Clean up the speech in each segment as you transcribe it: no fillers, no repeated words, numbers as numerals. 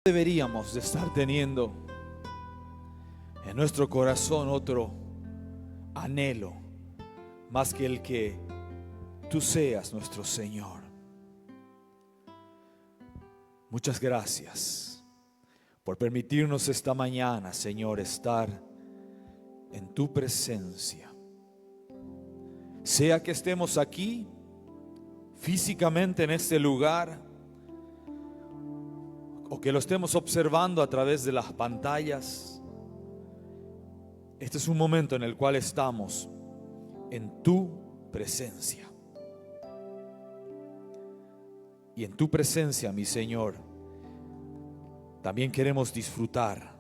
Deberíamos de estar teniendo en nuestro corazón otro anhelo más que el que tú seas nuestro Señor. Muchas gracias por permitirnos esta mañana, Señor, estar en tu presencia. Sea que estemos aquí físicamente en este lugar o que lo estemos observando a través de las pantallas, este es un momento en el cual estamos en tu presencia. Y en tu presencia, mi Señor, también queremos disfrutar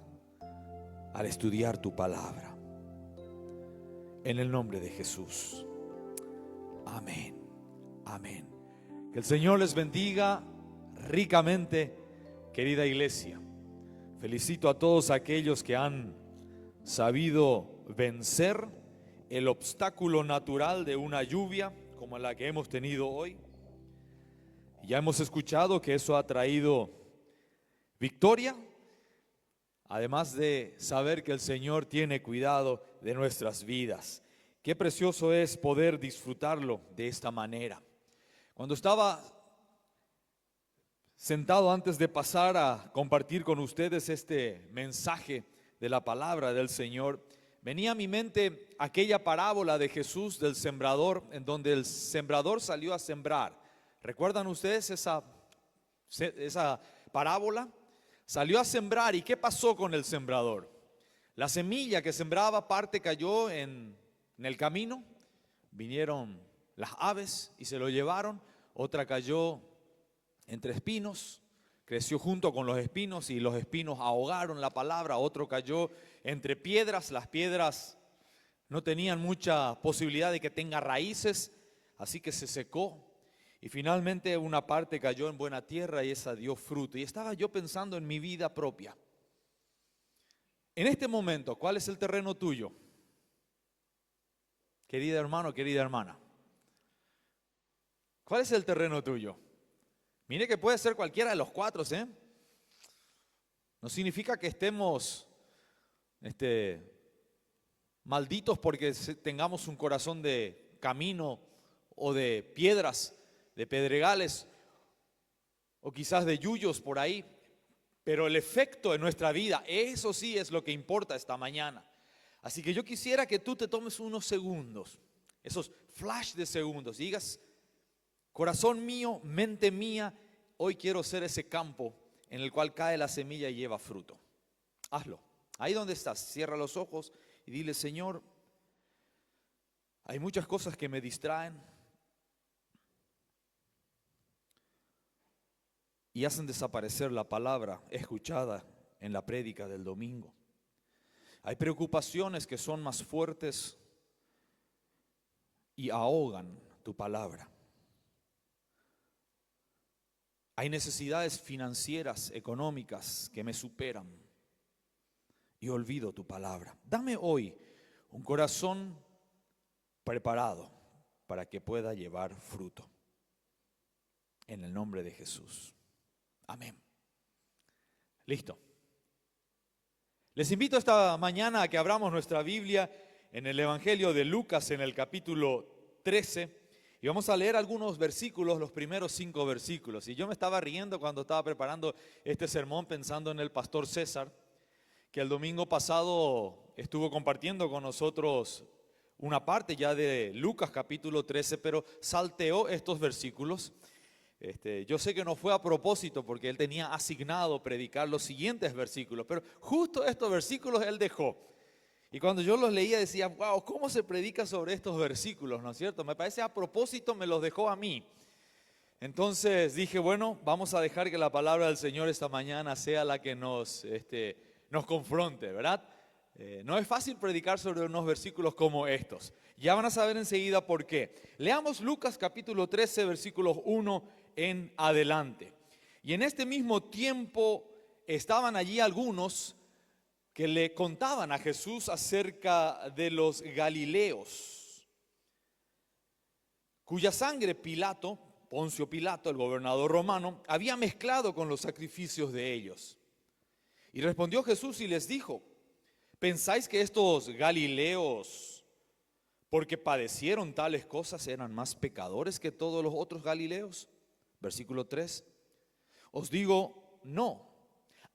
al estudiar tu palabra. En el nombre de Jesús. Amén. Amén. Que el Señor les bendiga ricamente, querida iglesia. Felicito a todos aquellos que han sabido vencer el obstáculo natural de una lluvia como la que hemos tenido hoy. Ya hemos escuchado que eso ha traído victoria, además de saber que el Señor tiene cuidado de nuestras vidas. Qué precioso es poder disfrutarlo de esta manera. Cuando estaba sentado antes de pasar a compartir con ustedes este mensaje de la palabra del Señor, venía a mi mente aquella parábola de Jesús del sembrador, en donde el sembrador salió a sembrar. ¿Recuerdan ustedes esa parábola? Salió a sembrar, ¿y qué pasó con el sembrador? La semilla que sembraba, parte cayó en el camino, vinieron las aves y se lo llevaron, otra cayó entre espinos, creció junto con los espinos y los espinos ahogaron la palabra, otro cayó entre piedras, las piedras no tenían mucha posibilidad de que tenga raíces, así que se secó. Y finalmente una parte cayó en buena tierra y esa dio fruto. Y estaba yo pensando en mi vida propia. En este momento, ¿cuál es el terreno tuyo? Querido hermano, querida hermana. ¿Cuál es el terreno tuyo? Mire que puede ser cualquiera de los cuatro, ¿eh? No significa que estemos malditos porque tengamos un corazón de camino o de piedras, de pedregales o quizás de yuyos por ahí, pero el efecto en nuestra vida, eso sí es lo que importa esta mañana. Así que yo quisiera que tú te tomes unos segundos, esos flash de segundos, y digas: corazón mío, mente mía, hoy quiero ser ese campo en el cual cae la semilla y lleva fruto. Hazlo, ahí donde estás, cierra los ojos y dile: Señor, hay muchas cosas que me distraen y hacen desaparecer la palabra escuchada en la prédica del domingo. Hay preocupaciones que son más fuertes y ahogan tu palabra. Hay necesidades financieras, económicas que me superan y olvido tu palabra. Dame hoy un corazón preparado para que pueda llevar fruto. En el nombre de Jesús. Amén. Listo. Les invito esta mañana a que abramos nuestra Biblia en el Evangelio de Lucas, en el capítulo 13, y vamos a leer algunos versículos, los primeros 5 versículos. Y yo me estaba riendo cuando estaba preparando este sermón pensando en el pastor César, que el domingo pasado estuvo compartiendo con nosotros una parte ya de Lucas capítulo 13, pero salteó estos versículos. Yo sé que no fue a propósito porque él tenía asignado predicar los siguientes versículos, pero justo estos versículos él dejó. Y cuando yo los leía decía: wow, ¿cómo se predica sobre estos versículos? ¿No es cierto? Me parece a propósito me los dejó a mí. Entonces dije: bueno, vamos a dejar que la palabra del Señor esta mañana sea la que nos confronte, ¿verdad? No es fácil predicar sobre unos versículos como estos. Ya van a saber enseguida por qué. Leamos Lucas capítulo 13, versículos 1 en adelante. Y en este mismo tiempo estaban allí algunos que le contaban a Jesús acerca de los galileos, cuya sangre Poncio Pilato, el gobernador romano, había mezclado con los sacrificios de ellos. Y respondió Jesús y les dijo: ¿pensáis que estos galileos, porque padecieron tales cosas, eran más pecadores que todos los otros galileos? Versículo 3. Os digo, no.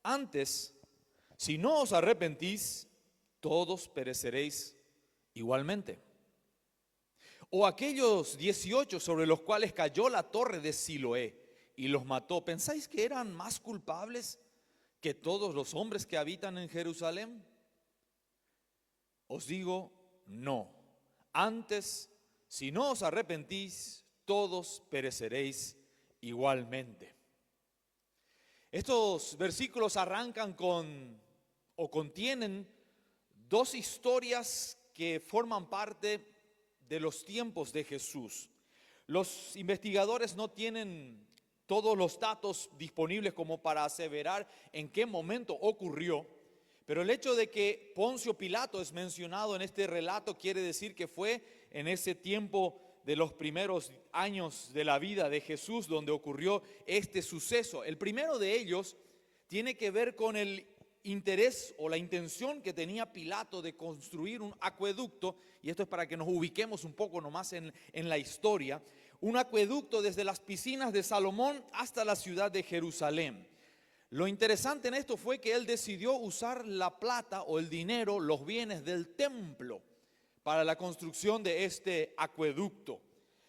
Antes, si no os arrepentís, todos pereceréis igualmente. O aquellos 18 sobre los cuales cayó la torre de Siloé y los mató, ¿pensáis que eran más culpables que todos los hombres que habitan en Jerusalén? Os digo, no. Antes, si no os arrepentís, todos pereceréis igualmente. Estos versículos arrancan con o contienen dos historias que forman parte de los tiempos de Jesús. Los investigadores no tienen todos los datos disponibles como para aseverar en qué momento ocurrió, pero el hecho de que Poncio Pilato es mencionado en este relato quiere decir que fue en ese tiempo de los primeros años de la vida de Jesús donde ocurrió este suceso. El primero de ellos tiene que ver con el interés o la intención que tenía Pilato de construir un acueducto, y esto es para que nos ubiquemos un poco nomás en la historia, un acueducto desde las piscinas de Salomón hasta la ciudad de Jerusalén. Lo interesante en esto fue que él decidió usar la plata o el dinero, los bienes del templo para la construcción de este acueducto.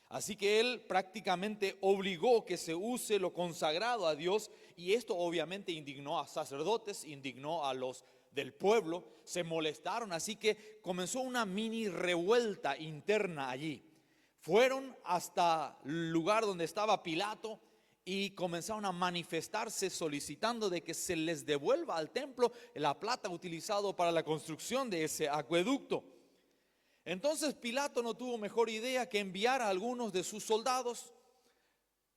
Así que él prácticamente obligó que se use lo consagrado a Dios, y esto obviamente indignó a sacerdotes, indignó a los del pueblo, se molestaron, así que comenzó una mini revuelta interna allí. Fueron hasta el lugar donde estaba Pilato y comenzaron a manifestarse solicitando de que se les devuelva al templo la plata utilizada para la construcción de ese acueducto. Entonces Pilato no tuvo mejor idea que enviar a algunos de sus soldados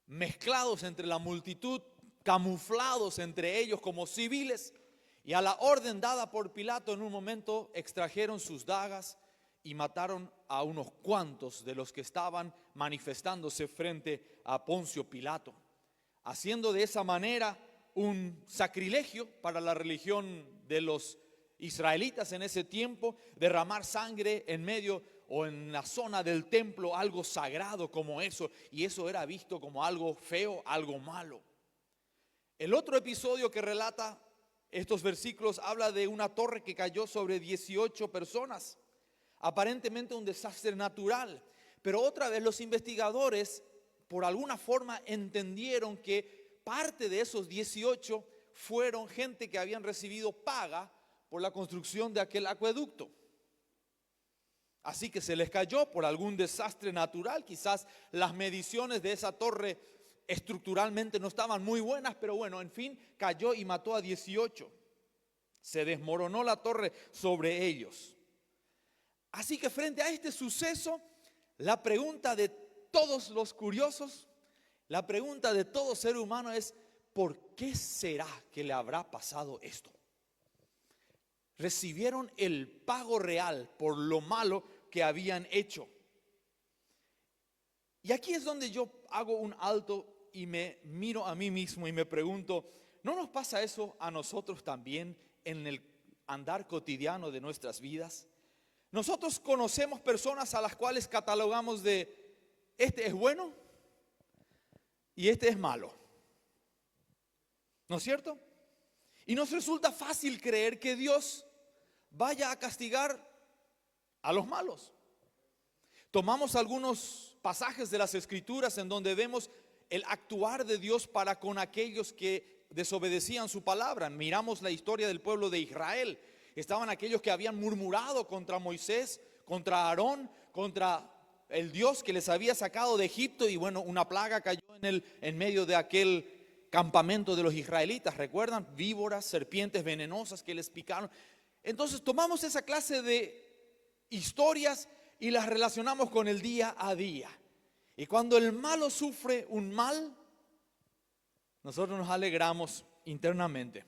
mezclados entre la multitud, camuflados entre ellos como civiles, y a la orden dada por Pilato en un momento extrajeron sus dagas y mataron a unos cuantos de los que estaban manifestándose frente a Poncio Pilato, haciendo de esa manera un sacrilegio para la religión de los israelitas en ese tiempo, derramar sangre en medio o en la zona del templo, algo sagrado como eso, y eso era visto como algo feo, algo malo. El otro episodio que relata estos versículos habla de una torre que cayó sobre 18 personas, aparentemente un desastre natural, pero otra vez los investigadores por alguna forma entendieron que parte de esos 18 fueron gente que habían recibido paga por la construcción de aquel acueducto. Así que se les cayó por algún desastre natural. Quizás las mediciones de esa torre estructuralmente no estaban muy buenas, pero bueno, en fin, cayó y mató a 18. Se desmoronó la torre sobre ellos. Así que frente a este suceso, la pregunta de todos los curiosos, la pregunta de todo ser humano es: ¿por qué será que le habrá pasado esto? Recibieron el pago real por lo malo que habían hecho. Y aquí es donde yo hago un alto y me miro a mí mismo y me pregunto, ¿no nos pasa eso a nosotros también en el andar cotidiano de nuestras vidas? Nosotros conocemos personas a las cuales catalogamos de: este es bueno y este es malo, ¿no es cierto? Y nos resulta fácil creer que Dios vaya a castigar a los malos. Tomamos algunos pasajes de las Escrituras en donde vemos el actuar de Dios para con aquellos que desobedecían su palabra. Miramos la historia del pueblo de Israel. Estaban aquellos que habían murmurado contra Moisés, contra Aarón, contra el Dios que les había sacado de Egipto, y bueno, una plaga cayó en medio de aquel campamento de los israelitas. ¿Recuerdan? Víboras, serpientes venenosas que les picaron. Entonces tomamos esa clase de historias y las relacionamos con el día a día. Y cuando el malo sufre un mal, nosotros nos alegramos internamente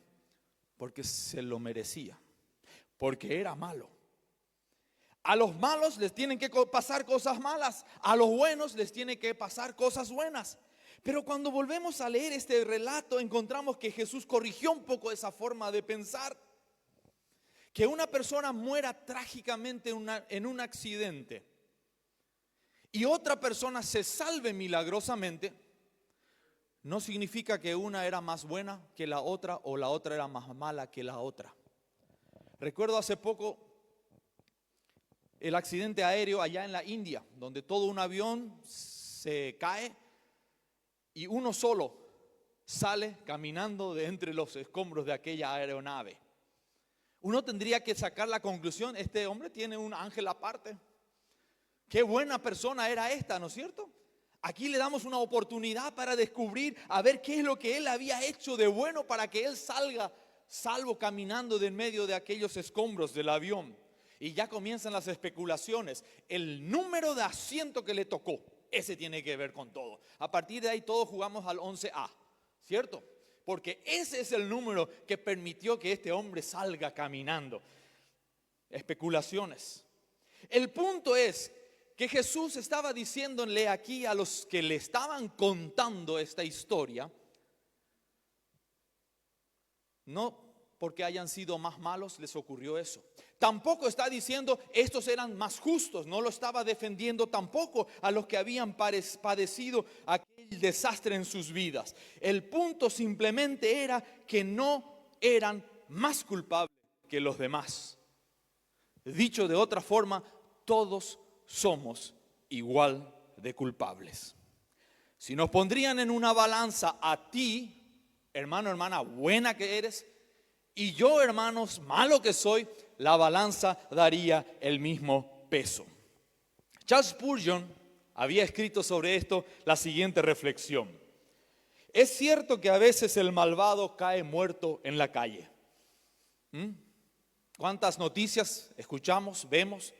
porque se lo merecía, porque era malo. A los malos les tienen que pasar cosas malas, a los buenos les tienen que pasar cosas buenas. Pero cuando volvemos a leer este relato, encontramos que Jesús corrigió un poco esa forma de pensar. Que una persona muera trágicamente en un accidente y otra persona se salve milagrosamente, no significa que una era más buena que la otra o la otra era más mala que la otra. Recuerdo hace poco el accidente aéreo allá en la India, donde todo un avión se cae y uno solo sale caminando de entre los escombros de aquella aeronave. Uno tendría que sacar la conclusión, este hombre tiene un ángel aparte. Qué buena persona era esta, ¿no es cierto? Aquí le damos una oportunidad para descubrir, a ver qué es lo que él había hecho de bueno para que él salga salvo caminando de en medio de aquellos escombros del avión. Y ya comienzan las especulaciones. El número de asiento que le tocó, ese tiene que ver con todo. A partir de ahí todos jugamos al 11A, ¿cierto? Porque ese es el número que permitió que este hombre salga caminando. Especulaciones. El punto es que Jesús estaba diciéndole aquí a los que le estaban contando esta historia, no porque hayan sido más malos les ocurrió eso. Tampoco está diciendo estos eran más justos, no lo estaba defendiendo tampoco a los que habían padecido aquel desastre en sus vidas. El punto simplemente era que no eran más culpables que los demás. Dicho de otra forma, todos somos igual de culpables. Si nos pondrían en una balanza a ti, hermano, hermana, buena que eres, y yo, hermanos, malo que soy, la balanza daría el mismo peso. Charles Spurgeon había escrito sobre esto la siguiente reflexión. Es cierto que a veces el malvado cae muerto en la calle. ¿Cuántas noticias escuchamos, vemos?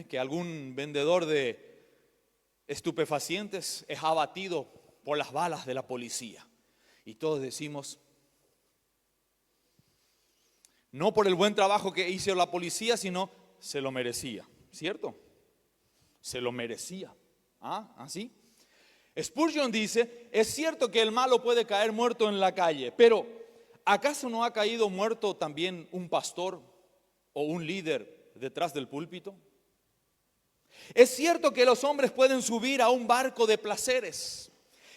Que algún vendedor de estupefacientes es abatido por las balas de la policía. Y todos decimos, no por el buen trabajo que hizo la policía, sino se lo merecía, ¿cierto? Se lo merecía. ¿Así? Spurgeon dice, es cierto que el malo puede caer muerto en la calle, pero ¿acaso no ha caído muerto también un pastor o un líder detrás del púlpito? Es cierto que los hombres pueden subir a un barco de placeres,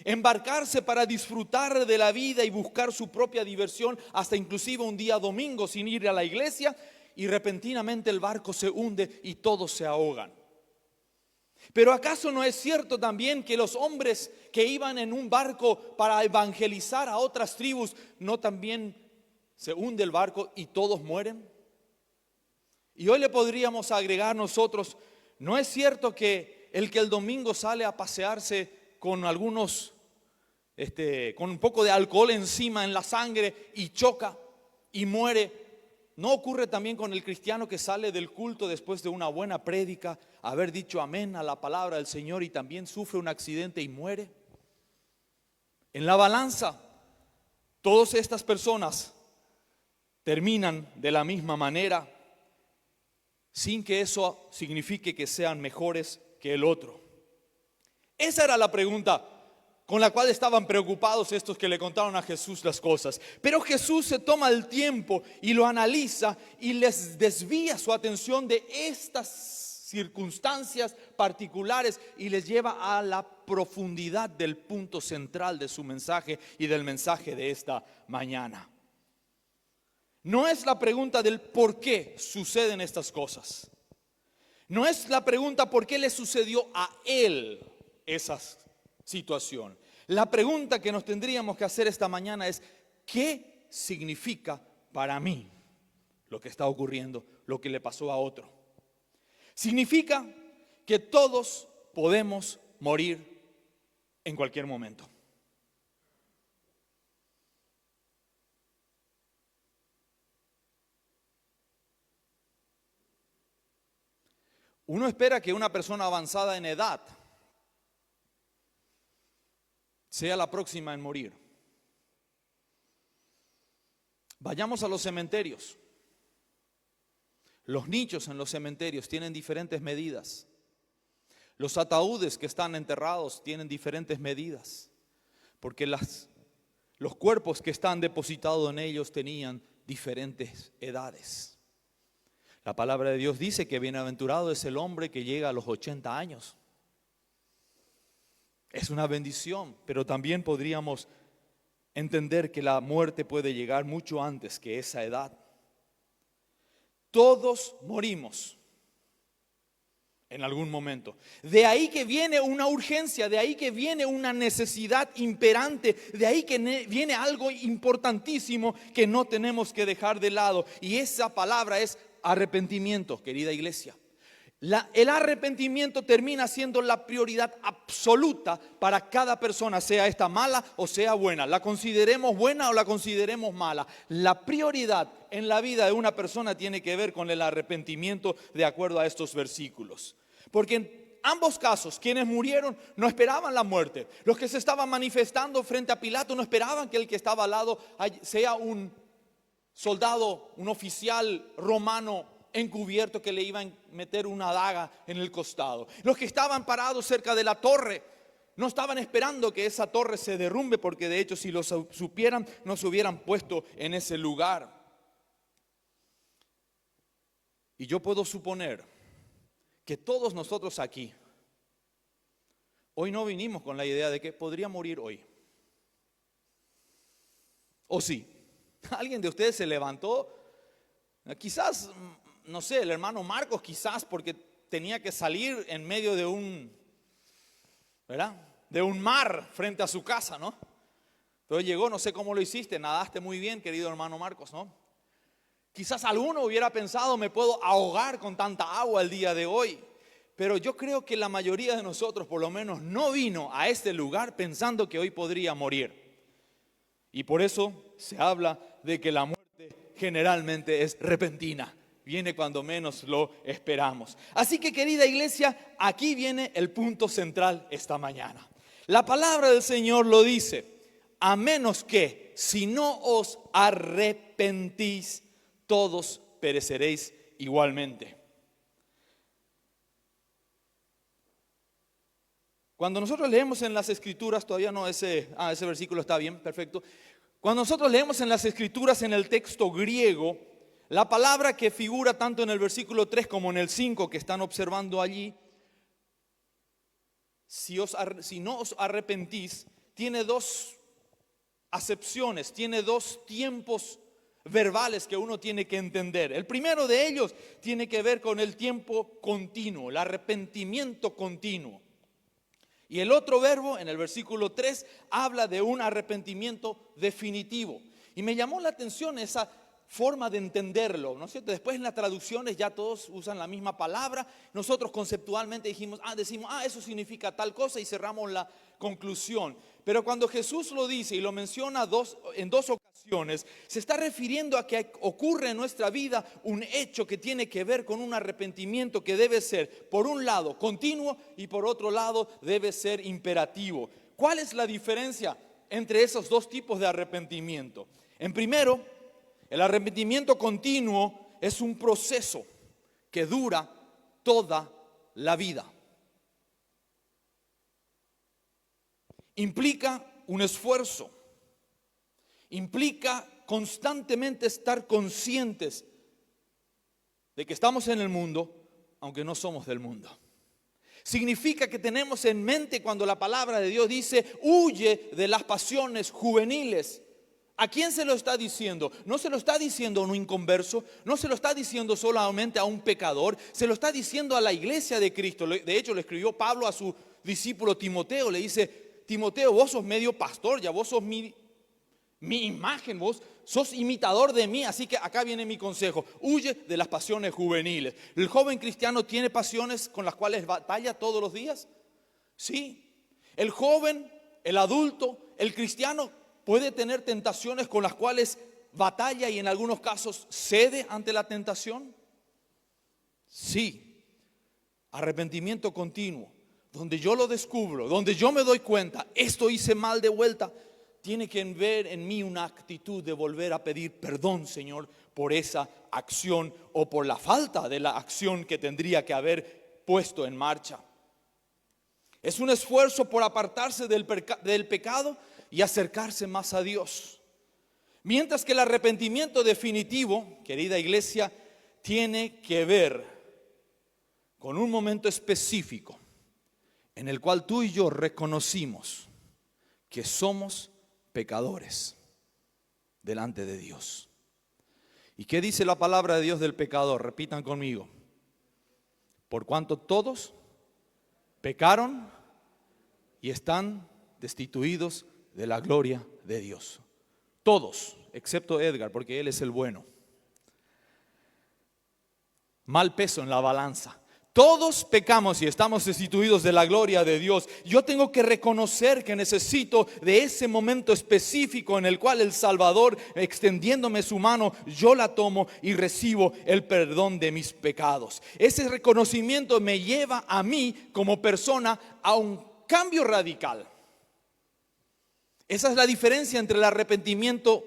embarcarse para disfrutar de la vida y buscar su propia diversión hasta inclusive un día domingo sin ir a la iglesia, y repentinamente el barco se hunde y todos se ahogan. Pero ¿acaso no es cierto también que los hombres que iban en un barco para evangelizar a otras tribus, no también se hunde el barco y todos mueren? Y hoy le podríamos agregar nosotros, ¿no es cierto que el domingo sale a pasearse con algunos, con un poco de alcohol encima en la sangre y choca y muere? ¿No ocurre también con el cristiano que sale del culto después de una buena prédica, haber dicho amén a la palabra del Señor y también sufre un accidente y muere? En la balanza, todas estas personas terminan de la misma manera, sin que eso signifique que sean mejores que el otro. Esa era la pregunta con la cual estaban preocupados estos que le contaron a Jesús las cosas. Pero Jesús se toma el tiempo y lo analiza y les desvía su atención de estas circunstancias particulares y les lleva a la profundidad del punto central de su mensaje y del mensaje de esta mañana. No es la pregunta del por qué suceden estas cosas. No es la pregunta por qué le sucedió a él esa situación. La pregunta que nos tendríamos que hacer esta mañana es, ¿qué significa para mí lo que está ocurriendo, lo que le pasó a otro? Significa que todos podemos morir en cualquier momento. Uno espera que una persona avanzada en edad sea la próxima en morir. Vayamos a los cementerios. Los nichos en los cementerios tienen diferentes medidas. Los ataúdes que están enterrados tienen diferentes medidas. porque los cuerpos que están depositados en ellos tenían diferentes edades. La palabra de Dios dice que bienaventurado es el hombre que llega a los 80 años. Es una bendición, pero también podríamos entender que la muerte puede llegar mucho antes que esa edad. Todos morimos en algún momento. De ahí que viene una urgencia, de ahí que viene una necesidad imperante, de ahí que viene algo importantísimo que no tenemos que dejar de lado. Y esa palabra es arrepentimiento, querida iglesia. El arrepentimiento termina siendo la prioridad absoluta para cada persona, sea esta mala o sea buena. La consideremos buena o la consideremos mala. La prioridad en la vida de una persona tiene que ver con el arrepentimiento de acuerdo a estos versículos. Porque en ambos casos, quienes murieron no esperaban la muerte. Los que se estaban manifestando frente a Pilato no esperaban que el que estaba al lado sea un soldado, un oficial romano encubierto que le iban a meter una daga en el costado. Los que estaban parados cerca de la torre no estaban esperando que esa torre se derrumbe, porque de hecho si lo supieran no se hubieran puesto en ese lugar. Y yo puedo suponer que todos nosotros aquí hoy no vinimos con la idea de que podría morir hoy. ¿O sí? ¿Alguien de ustedes se levantó? Quizás, no sé, el hermano Marcos quizás porque tenía que salir en medio de de un mar frente a su casa, ¿no? Pero llegó, no sé cómo lo hiciste, nadaste muy bien, querido hermano Marcos, ¿no? Quizás alguno hubiera pensado, me puedo ahogar con tanta agua el día de hoy. Pero yo creo que la mayoría de nosotros, por lo menos, no vino a este lugar pensando que hoy podría morir. Y por eso se habla de que la muerte generalmente es repentina. Viene cuando menos lo esperamos. Así que, querida iglesia, aquí viene el punto central esta mañana. La palabra del Señor lo dice: a menos que, si no os arrepentís, todos pereceréis igualmente. Cuando nosotros leemos en las Escrituras, todavía no ese versículo está bien, perfecto. Cuando nosotros leemos en las Escrituras en el texto griego, la palabra que figura tanto en el versículo 3 como en el 5 que están observando allí, si no os arrepentís, tiene dos acepciones, tiene dos tiempos verbales que uno tiene que entender. El primero de ellos tiene que ver con el tiempo continuo, el arrepentimiento continuo. Y el otro verbo, en el versículo 3, habla de un arrepentimiento definitivo. Y me llamó la atención esa forma de entenderlo, ¿no es cierto? Después en las traducciones ya todos usan la misma palabra. Nosotros conceptualmente decimos, eso significa tal cosa y cerramos la conclusión. Pero cuando Jesús lo dice y lo menciona en dos ocasiones, se está refiriendo a que ocurre en nuestra vida un hecho que tiene que ver con un arrepentimiento que debe ser, por un lado, continuo y por otro lado, debe ser imperativo. ¿Cuál es la diferencia entre esos dos tipos de arrepentimiento? En primero, el arrepentimiento continuo es un proceso que dura toda la vida. Implica un esfuerzo, implica constantemente estar conscientes de que estamos en el mundo, aunque no somos del mundo. Significa que tenemos en mente cuando la palabra de Dios dice, huye de las pasiones juveniles. ¿A quién se lo está diciendo? No se lo está diciendo a un inconverso, no se lo está diciendo solamente a un pecador, se lo está diciendo a la iglesia de Cristo. De hecho, le escribió Pablo a su discípulo Timoteo, le dice, Timoteo, vos sos medio pastor, ya vos sos mi imagen, vos sos imitador de mí, así que acá viene mi consejo, huye de las pasiones juveniles. ¿El joven cristiano tiene pasiones con las cuales batalla todos los días? Sí. El joven, el adulto, el cristiano puede tener tentaciones con las cuales batalla y en algunos casos cede ante la tentación. Sí. Arrepentimiento continuo, donde yo lo descubro, donde yo me doy cuenta, esto hice mal de vuelta, tiene que ver en mí una actitud de volver a pedir perdón, Señor, por esa acción o por la falta de la acción que tendría que haber puesto en marcha. Es un esfuerzo por apartarse del pecado y acercarse más a Dios. Mientras que el arrepentimiento definitivo, querida iglesia, tiene que ver con un momento específico en el cual tú y yo reconocimos que somos pecadores delante de Dios. ¿Y qué dice la palabra de Dios del pecador? Repitan conmigo. Por cuanto todos pecaron y están destituidos de la gloria de Dios. Todos, excepto Edgar, porque él es el bueno. Mal peso en la balanza. Todos pecamos y estamos destituidos de la gloria de Dios. Yo tengo que reconocer que necesito de ese momento específico en el cual el Salvador, extendiéndome su mano, yo la tomo y recibo el perdón de mis pecados. Ese reconocimiento me lleva a mí como persona a un cambio radical. Esa es la diferencia entre el arrepentimiento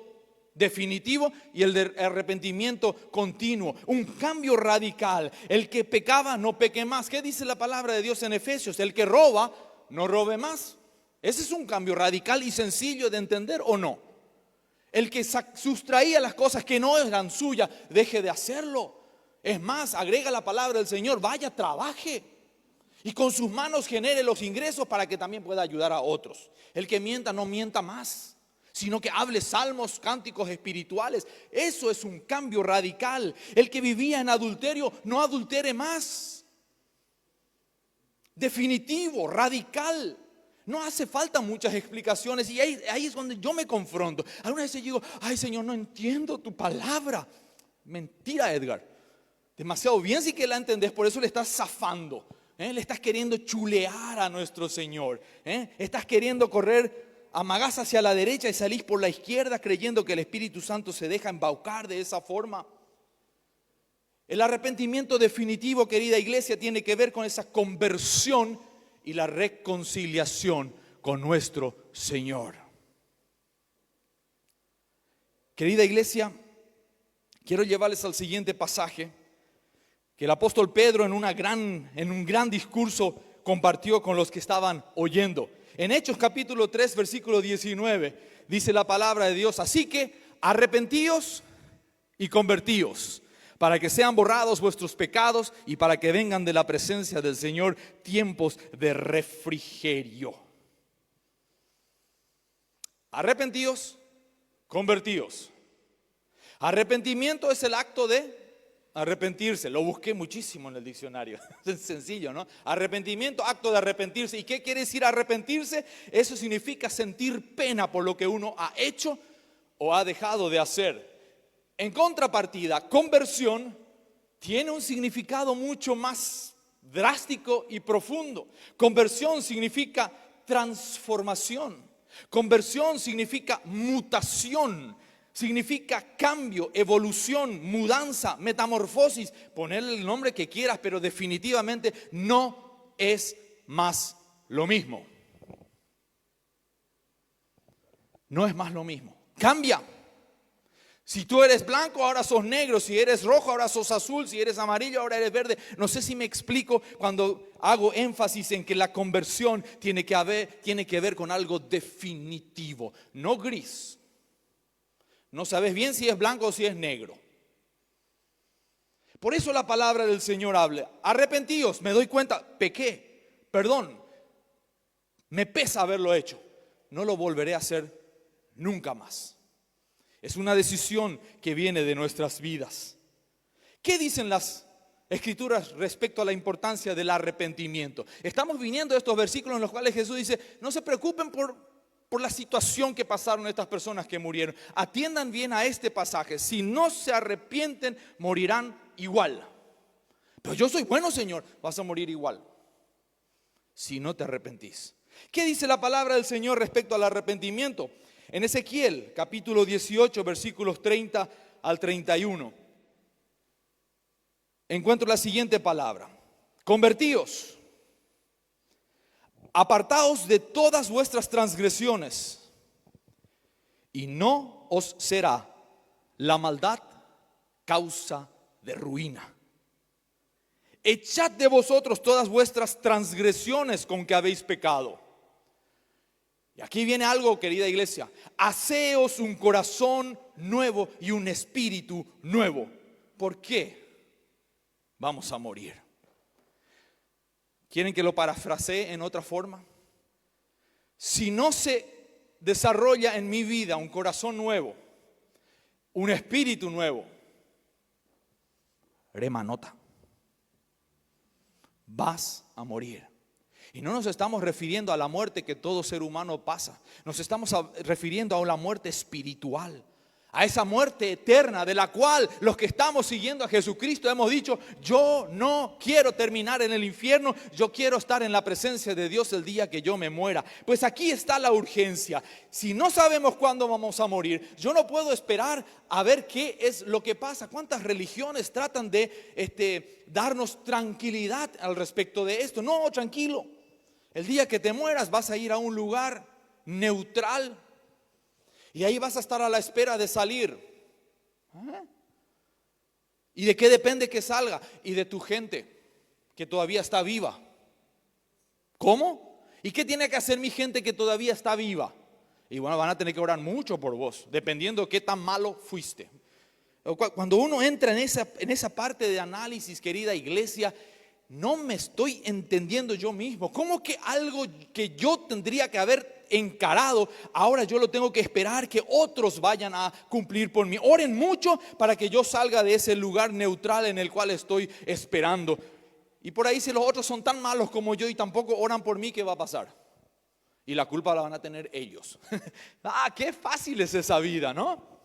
definitivo y el de arrepentimiento continuo. Un cambio radical. El que pecaba no peque más. ¿Qué dice la palabra de Dios en Efesios? El que roba no robe más. Ese es un cambio radical y sencillo de entender, ¿o no? El que sustraía las cosas que no eran suyas, deje de hacerlo. Es más, agrega la palabra del Señor, vaya, trabaje y con sus manos genere los ingresos para que también pueda ayudar a otros. El que mienta no mienta más, sino que hable salmos, cánticos espirituales. Eso es un cambio radical. El que vivía en adulterio no adultere más. Definitivo, radical. No hace falta muchas explicaciones. Y ahí es donde yo me confronto. Algunas veces digo, ay Señor, no entiendo tu palabra. Mentira, Edgar. Demasiado bien sí que la entendés, por eso le estás zafando. Le estás queriendo chulear a nuestro Señor. Estás queriendo correr, amagás hacia la derecha y salís por la izquierda creyendo que el Espíritu Santo se deja embaucar de esa forma. El arrepentimiento definitivo, querida iglesia, tiene que ver con esa conversión y la reconciliación con nuestro Señor. Querida iglesia, quiero llevarles al siguiente pasaje que el apóstol Pedro en un gran discurso compartió con los que estaban oyendo. En Hechos capítulo 3, versículo 19, dice la palabra de Dios: así que arrepentíos y convertíos, para que sean borrados vuestros pecados y para que vengan de la presencia del Señor tiempos de refrigerio. Arrepentíos, convertíos. Arrepentimiento es el acto de arrepentirse. Lo busqué muchísimo en el diccionario. Es sencillo, ¿no? Arrepentimiento, acto de arrepentirse. ¿Y qué quiere decir arrepentirse? Eso significa sentir pena por lo que uno ha hecho o ha dejado de hacer. En contrapartida, conversión tiene un significado mucho más drástico y profundo. Conversión significa transformación. Conversión significa mutación. Significa cambio, evolución, mudanza, metamorfosis. Ponerle el nombre que quieras, pero definitivamente no es más lo mismo. No es más lo mismo. Cambia. Si tú eres blanco, ahora sos negro. Si eres rojo, ahora sos azul. Si eres amarillo, ahora eres verde. No sé si me explico cuando hago énfasis en que la conversión tiene que ver con algo definitivo, no gris. No sabes bien si es blanco o si es negro. Por eso la palabra del Señor habla. Arrepentíos, me doy cuenta, pequé, perdón, me pesa haberlo hecho. No lo volveré a hacer nunca más. Es una decisión que viene de nuestras vidas. ¿Qué dicen las Escrituras respecto a la importancia del arrepentimiento? Estamos viniendo a estos versículos en los cuales Jesús dice, no se preocupen por la situación que pasaron estas personas que murieron. Atiendan bien a este pasaje. Si no se arrepienten, morirán igual. Pero yo soy bueno, Señor. Vas a morir igual si no te arrepentís. ¿Qué dice la palabra del Señor respecto al arrepentimiento? En Ezequiel capítulo 18 versículos 30 al 31 encuentro la siguiente palabra: convertíos, apartaos de todas vuestras transgresiones, y no os será la maldad causa de ruina. Echad de vosotros todas vuestras transgresiones con que habéis pecado, Y aquí viene algo, querida iglesia. Haceos un corazón nuevo y un espíritu nuevo. ¿Por qué vamos a morir? ¿Quieren que lo parafrasee en otra forma? Si no se desarrolla en mi vida un corazón nuevo, un espíritu nuevo, remanota, vas a morir. Y no nos estamos refiriendo a la muerte que todo ser humano pasa. Nos estamos refiriendo a la muerte espiritual. A esa muerte eterna de la cual los que estamos siguiendo a Jesucristo hemos dicho: yo no quiero terminar en el infierno, yo quiero estar en la presencia de Dios el día que yo me muera. Pues aquí está la urgencia. Si no sabemos cuándo vamos a morir, yo no puedo esperar a ver qué es lo que pasa. ¿Cuántas religiones tratan de darnos tranquilidad al respecto de esto? No, tranquilo. El día que te mueras vas a ir a un lugar neutral y ahí vas a estar a la espera de salir. ¿Y de qué depende que salga? Y de tu gente que todavía está viva. ¿Cómo? ¿Y qué tiene que hacer mi gente que todavía está viva? Y bueno, van a tener que orar mucho por vos, dependiendo de qué tan malo fuiste. Cuando uno entra en esa parte de análisis, querida iglesia, no me estoy entendiendo yo mismo. ¿Cómo que algo que yo tendría que haber encarado, ahora yo lo tengo que esperar que otros vayan a cumplir por mí? Oren mucho para que yo salga de ese lugar neutral en el cual estoy esperando. Y por ahí, si los otros son tan malos como yo y tampoco oran por mí, ¿qué va a pasar? Y la culpa la van a tener ellos. Qué fácil es esa vida, ¿no?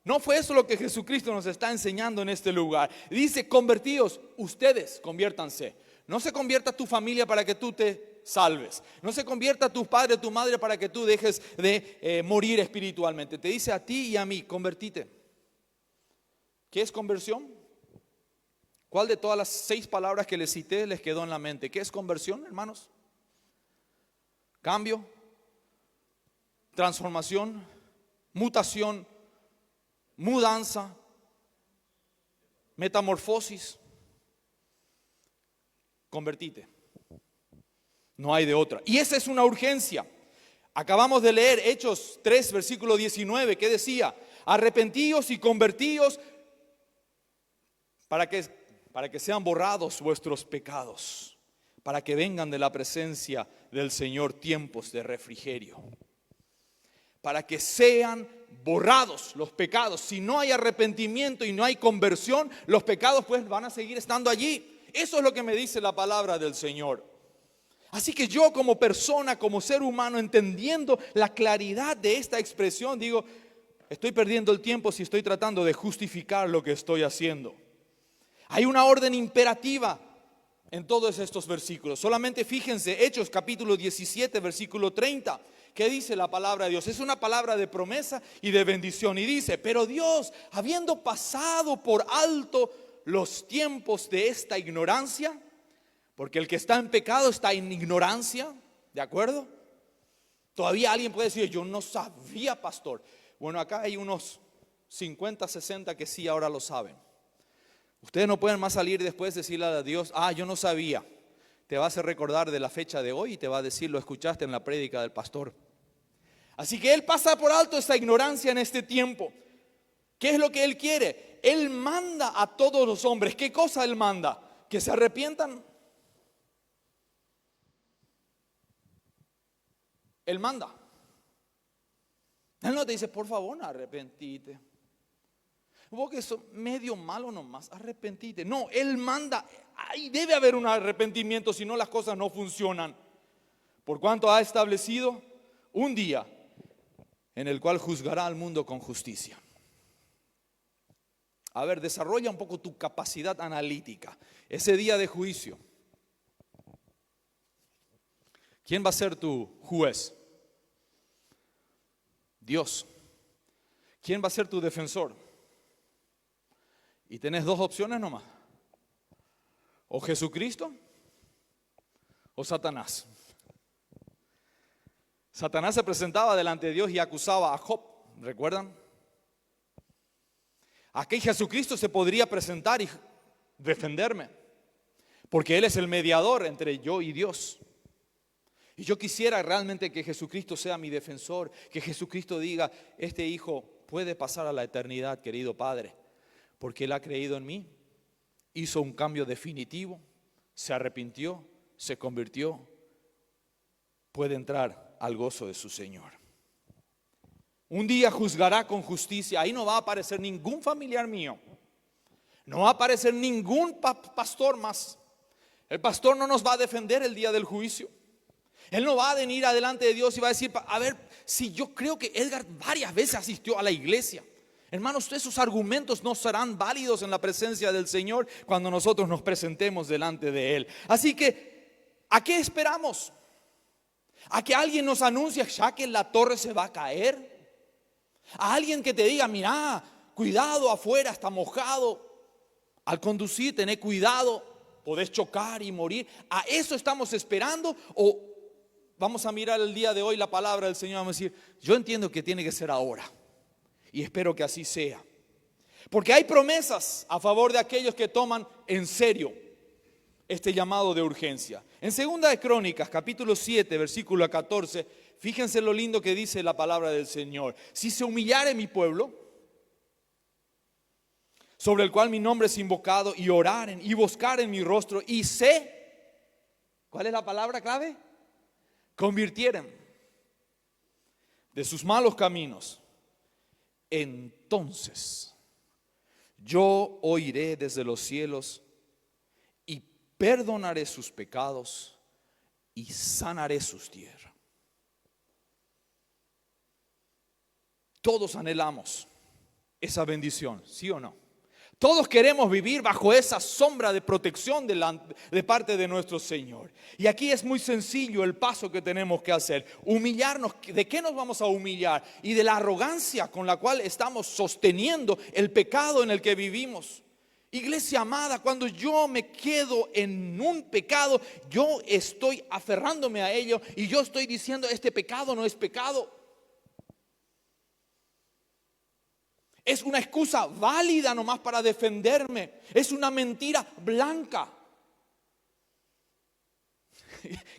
No fue eso lo que Jesucristo nos está enseñando en este lugar. Dice: convertíos, ustedes conviértanse. No se convierta tu familia para que tú te salves. No se convierta tu padre, tu madre para que tú dejes de morir espiritualmente. Te dice a ti y a mí: convertite. ¿Qué es conversión? ¿Cuál de todas las 6 palabras que les cité les quedó en la mente? ¿Qué es conversión, hermanos? Cambio, transformación, mutación, mudanza, metamorfosis. Convertite. No hay de otra. Y esa es una urgencia. Acabamos de leer Hechos 3, versículo 19, que decía: arrepentíos y convertíos para que sean borrados vuestros pecados, para que vengan de la presencia del Señor tiempos de refrigerio. Para que sean borrados los pecados. Si no hay arrepentimiento y no hay conversión, los pecados pues van a seguir estando allí. Eso es lo que me dice la palabra del Señor. Así que yo, como persona, como ser humano, entendiendo la claridad de esta expresión, digo: estoy perdiendo el tiempo si estoy tratando de justificar lo que estoy haciendo. Hay una orden imperativa en todos estos versículos. Solamente fíjense, Hechos capítulo 17, versículo 30. ¿Qué dice la palabra de Dios? Es una palabra de promesa y de bendición. Y dice: pero Dios, habiendo pasado por alto los tiempos de esta ignorancia, porque el que está en pecado está en ignorancia, ¿de acuerdo? Todavía alguien puede decir: yo no sabía, pastor. Bueno, acá hay unos 50, 60 que sí ahora lo saben. Ustedes no pueden más salir después decirle a Dios: yo no sabía. Te va a hacer recordar de la fecha de hoy y te va a decir: lo escuchaste en la prédica del pastor. Así que Él pasa por alto esa ignorancia en este tiempo. ¿Qué es lo que Él quiere? Él manda a todos los hombres. ¿Qué cosa Él manda? Que se arrepientan. Él manda. Él no te dice: por favor, no arrepentite. Vos que sos medio malo nomás, arrepentite. No, Él manda. Ahí debe haber un arrepentimiento, si no las cosas no funcionan. Por cuanto ha establecido un día en el cual juzgará al mundo con justicia. A ver, desarrolla un poco tu capacidad analítica. Ese día de juicio, ¿quién va a ser tu juez? Dios. ¿Quién va a ser tu defensor? Y tenés 2 opciones nomás: o Jesucristo o Satanás. Satanás se presentaba delante de Dios y acusaba a Job, ¿recuerdan? Aquí Jesucristo se podría presentar y defenderme, porque Él es el mediador entre yo y Dios. Y yo quisiera realmente que Jesucristo sea mi defensor, que Jesucristo diga, este hijo puede pasar a la eternidad, querido Padre, porque él ha creído en mí, hizo un cambio definitivo, se arrepintió, se convirtió, puede entrar al gozo de su Señor. Un día juzgará con justicia, ahí no va a aparecer ningún familiar mío, no va a aparecer ningún pastor más. El pastor no nos va a defender el día del juicio. Él no va a venir adelante de Dios y va a decir, a ver, si yo creo que Edgar varias veces asistió a la iglesia. Hermanos, esos argumentos no serán válidos en la presencia del Señor cuando nosotros nos presentemos delante de Él. Así que, ¿a qué esperamos? ¿A que alguien nos anuncie ya que la torre se va a caer? ¿A alguien que te diga, mira, cuidado afuera, está mojado? Al conducir, tené cuidado, podés chocar y morir. ¿A eso estamos esperando? ¿O vamos a mirar el día de hoy la palabra del Señor y vamos a decir, yo entiendo que tiene que ser ahora y espero que así sea? Porque hay promesas a favor de aquellos que toman en serio este llamado de urgencia. En 2 de Crónicas, capítulo 7, versículo 14, fíjense lo lindo que dice la palabra del Señor. Si se humillare mi pueblo, sobre el cual mi nombre es invocado, y oraren y buscaren mi rostro, y ¿cuál es la palabra clave? Convirtieren de sus malos caminos, entonces yo oiré desde los cielos y perdonaré sus pecados y sanaré sus tierras. Todos anhelamos esa bendición, ¿sí o no? Todos queremos vivir bajo esa sombra de protección de parte de nuestro Señor. Y aquí es muy sencillo el paso que tenemos que hacer. Humillarnos. ¿De qué nos vamos a humillar? Y de la arrogancia con la cual estamos sosteniendo el pecado en el que vivimos. Iglesia amada, cuando yo me quedo en un pecado, yo estoy aferrándome a ello y yo estoy diciendo, este pecado no es pecado. Es una excusa válida nomás para defenderme. Es una mentira blanca.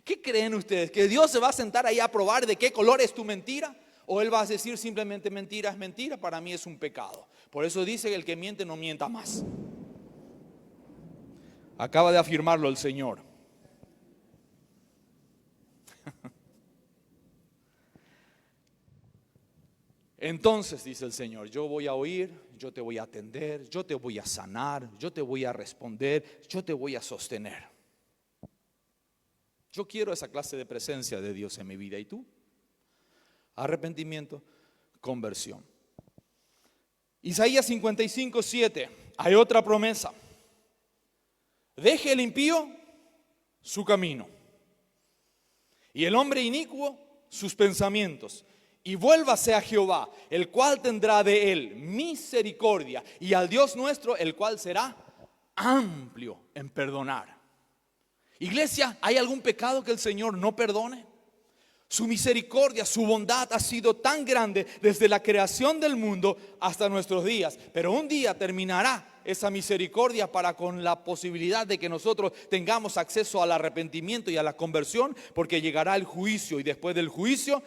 ¿Qué creen ustedes? ¿Que Dios se va a sentar ahí a probar de qué color es tu mentira? ¿O Él va a decir simplemente mentira es mentira? Para mí es un pecado. Por eso dice que el que miente no mienta más. Acaba de afirmarlo el Señor. Entonces, dice el Señor, yo voy a oír, yo te voy a atender, yo te voy a sanar, yo te voy a responder, yo te voy a sostener. Yo quiero esa clase de presencia de Dios en mi vida. ¿Y tú? Arrepentimiento, conversión. Isaías 55:7, hay otra promesa. Deje el impío su camino y el hombre inicuo sus pensamientos. Y vuélvase a Jehová, el cual tendrá de él misericordia, y al Dios nuestro, el cual será amplio en perdonar. Iglesia, ¿hay algún pecado que el Señor no perdone? Su misericordia, su bondad ha sido tan grande desde la creación del mundo hasta nuestros días. Pero un día terminará esa misericordia para con la posibilidad de que nosotros tengamos acceso al arrepentimiento y a la conversión, porque llegará el juicio y después del juicio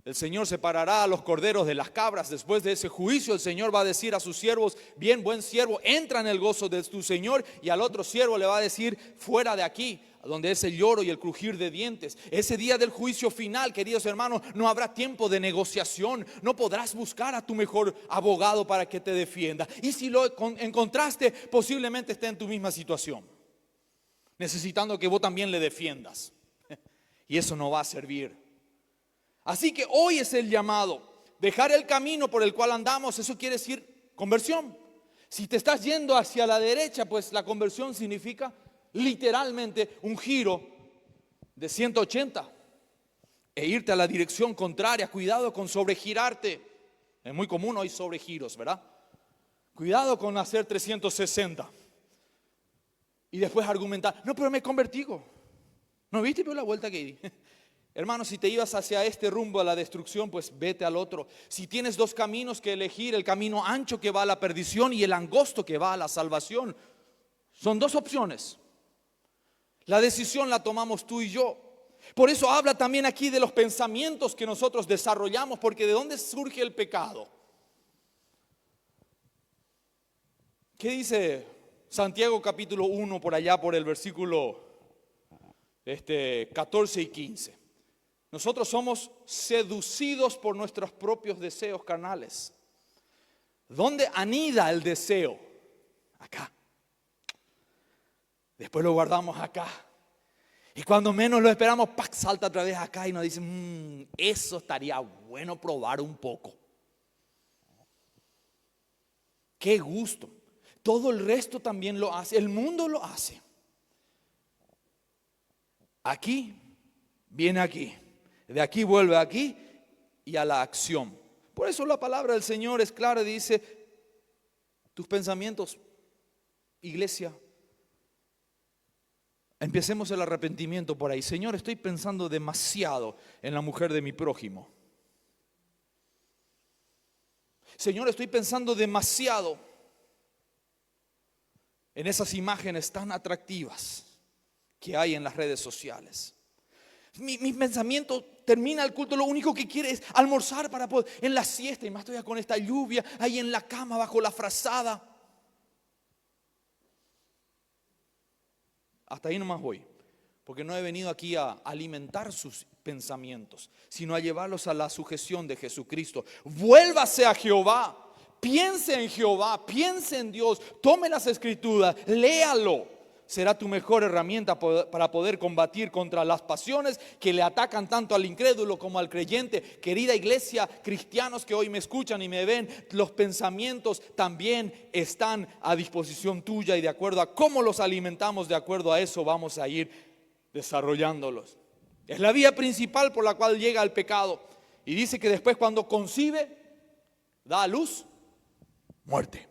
el Señor separará a los corderos de las cabras. Después de ese juicio el Señor va a decir a sus siervos, bien, buen siervo, entra en el gozo de tu Señor. Y al otro siervo le va a decir, fuera de aquí, donde es el lloro y el crujir de dientes. Ese día del juicio final, queridos hermanos, no habrá tiempo de negociación. No podrás buscar a tu mejor abogado para que te defienda. Y si lo encontraste, posiblemente esté en tu misma situación, necesitando que vos también le defiendas. Y eso no va a servir. Así que hoy es el llamado, dejar el camino por el cual andamos. Eso quiere decir conversión. Si te estás yendo hacia la derecha, pues la conversión significa literalmente un giro de 180 e irte a la dirección contraria. Cuidado con sobregirarte. Es muy común hoy sobregiros, ¿verdad? Cuidado con hacer 360 y después argumentar, no, pero me convertí. ¿No viste pero la vuelta que di? Hermano, si te ibas hacia este rumbo a la destrucción, pues vete al otro. Si tienes dos caminos que elegir, el camino ancho que va a la perdición y el angosto que va a la salvación, son dos opciones. La decisión la tomamos tú y yo. Por eso habla también aquí de los pensamientos que nosotros desarrollamos, porque ¿de dónde surge el pecado? ¿Qué dice Santiago capítulo 1 por allá por el versículo 14 y 15? Nosotros somos seducidos por nuestros propios deseos carnales. ¿Dónde anida el deseo? Acá. Después lo guardamos acá. Y cuando menos lo esperamos, ¡pac!, salta otra vez acá y nos dicen, eso estaría bueno probar un poco. ¡Qué gusto! Todo el resto también lo hace, el mundo lo hace. Aquí, viene aquí, de aquí vuelve aquí y a la acción. Por eso la palabra del Señor es clara y dice, tus pensamientos, iglesia, empecemos el arrepentimiento por ahí. Señor, estoy pensando demasiado en la mujer de mi prójimo. Señor, estoy pensando demasiado en esas imágenes tan atractivas que hay en las redes sociales. Mi pensamiento termina el culto, lo único que quiere es almorzar para poder, en la siesta, y más todavía con esta lluvia, ahí en la cama bajo la frazada. Hasta ahí nomás voy, porque no he venido aquí a alimentar sus pensamientos, sino a llevarlos a la sujeción de Jesucristo. Vuélvase a Jehová. Piense en Jehová, piense en Dios, tome las escrituras, léalo. Será tu mejor herramienta para poder combatir contra las pasiones que le atacan tanto al incrédulo como al creyente. Querida iglesia, cristianos que hoy me escuchan y me ven, los pensamientos también están a disposición tuya y de acuerdo a cómo los alimentamos, de acuerdo a eso vamos a ir desarrollándolos. Es la vía principal por la cual llega el pecado. Y dice que después cuando concibe, da a luz muerte.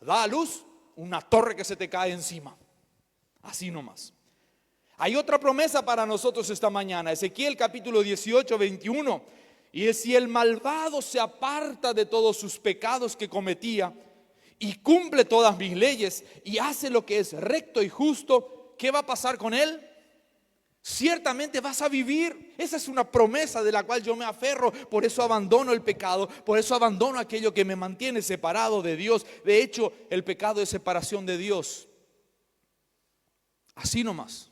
Da a luz una torre que se te cae encima. Así nomás. Hay otra promesa para nosotros esta mañana. Ezequiel capítulo 18, 21. Y es: si el malvado se aparta de todos sus pecados que cometía y cumple todas mis leyes y hace lo que es recto y justo, ¿qué va a pasar con él? Ciertamente vas a vivir. Esa es una promesa de la cual yo me aferro. Por eso abandono el pecado. Por eso abandono aquello que me mantiene separado de Dios. De hecho, el pecado es separación de Dios. Así nomás.